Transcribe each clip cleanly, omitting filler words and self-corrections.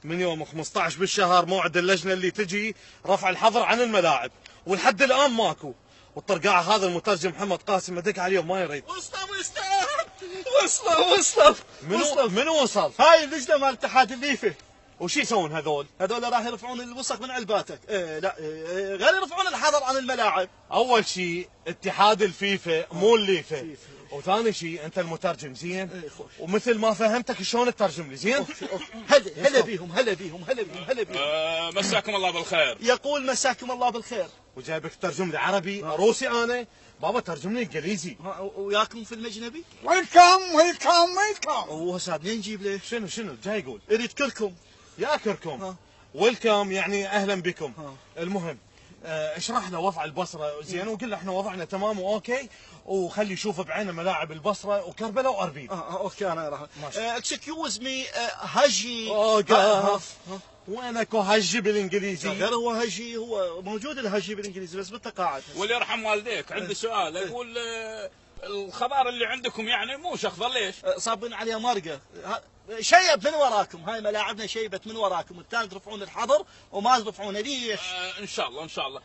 من يوم 15 بالشهر موعد اللجنة اللي تجي رفع الحظر عن الملاعب، ولحد الآن ماكو. والطرقاعة هذا المترجم محمد قاسم ادق عليه وما يريد. وصلوا منو وصل؟ هاي اللجنة مال اتحاد الليفة. وش يسوون هذول؟ هذول راح يرفعون الوسخ من علباتك. لا غير يرفعون الحظر عن الملاعب. اول شيء اتحاد الفيفا مو الليفه، وثاني شيء انت المترجم زين، ومثل ما فهمتك شلون تترجم لي زين. هلا بيهم. مساكم الله بالخير. يقول مساكم الله بالخير. وجايبك تترجم لي عربي روسي انا بابا ترجم لي انجليزي. وياكم في المجنبي. ويلكم. وهسه منين نجيب له؟ شنو جاي يقول؟ اريد كلكم. يا كركم. ويلكم يعني اهلا بكم. المهم اشرح له وضع البصره زين، وقل له احنا وضعنا تمام واوكي، وخلي يشوف بعينه ملاعب البصره وكربلاء واربيل. اوكي انا راح. اكسكيوز مي هجي. اوقف. وينك هجي بالانجليزي؟ غير هو هجي، هو موجود الهجي بالانجليزي بس بالتقاعد. واللي يرحم والديك عندي سؤال. اقول الخضار اللي عندكم يعني مو اخضر ليش؟ صابين عليها مرقه. شيب من وراكم، هاي ملاعبنا شيبت من وراكم، الثاني ترفعون الحظر وما ترفعونه ليش؟ ان شاء الله.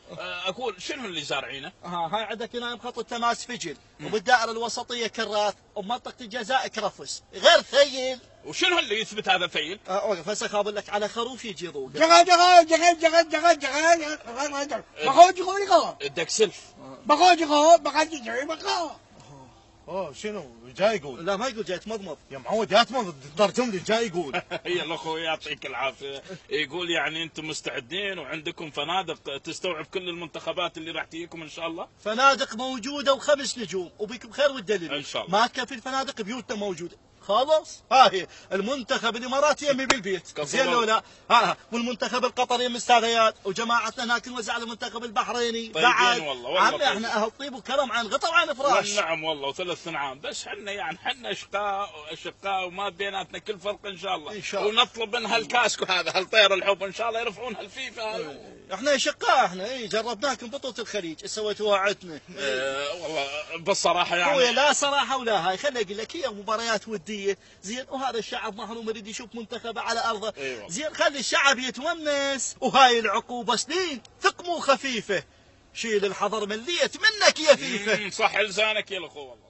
اقول شنو اللي زارعينه؟ هاي عندك هنا بخط التماس فجل، وبالدائره الوسطيه كراث، وبمنطقه الجزاء كرفس، غير ثيل. وشنو اللي يثبت هذا ثيل؟ اوقف هسه خابر لك على خروف يجي يروق. جغل بدك سلف. شنو جاي يقول؟ لا ما يقول جاي يتمضمض يا معود يا تمضمض ترجم لي جاي يقول. يلا اخوي يعطيك العافيه. يقول يعني انتم مستعدين وعندكم فنادق تستوعب كل المنتخبات اللي راح تجيكم ان شاء الله؟ فنادق موجوده و5 نجوم وبكم خير والدليل ان شاء الله. ما تكفي الفنادق بيوتنا موجوده. خلاص هاي المنتخب الاماراتي يمي بالبيت زين لو لا. والمنتخب القطري يم استاذيات، وجماعتنا هناك نوزع على المنتخب البحريني بعد. والله عمي احنا اهل طيب وكرم عن غطا وعن فراش. نعم والله و3 نعام، بس حنا اشقاء وما بيناتنا كل فرق ان شاء الله. ونطلب من هالكاسكو هذا هالطير الحب ان شاء الله يرفعون هالفيفا. احنا اشقاء احنا جربناكم بطولة الخليج ايش سويتوها عندنا؟ والله بالصراحه يعني هو لا صراحه ولا هاي، خليني اقول لك هي مباريات وديه زين، وهذا الشعب محروم يريد يشوف منتخبه على ارضه. زين خلي الشعب يتونس، وهاي العقوبه سنين ثقموا خفيفه. شيل الحظر مليت منك يا فيفه. صح لسانك يا الاخو والله.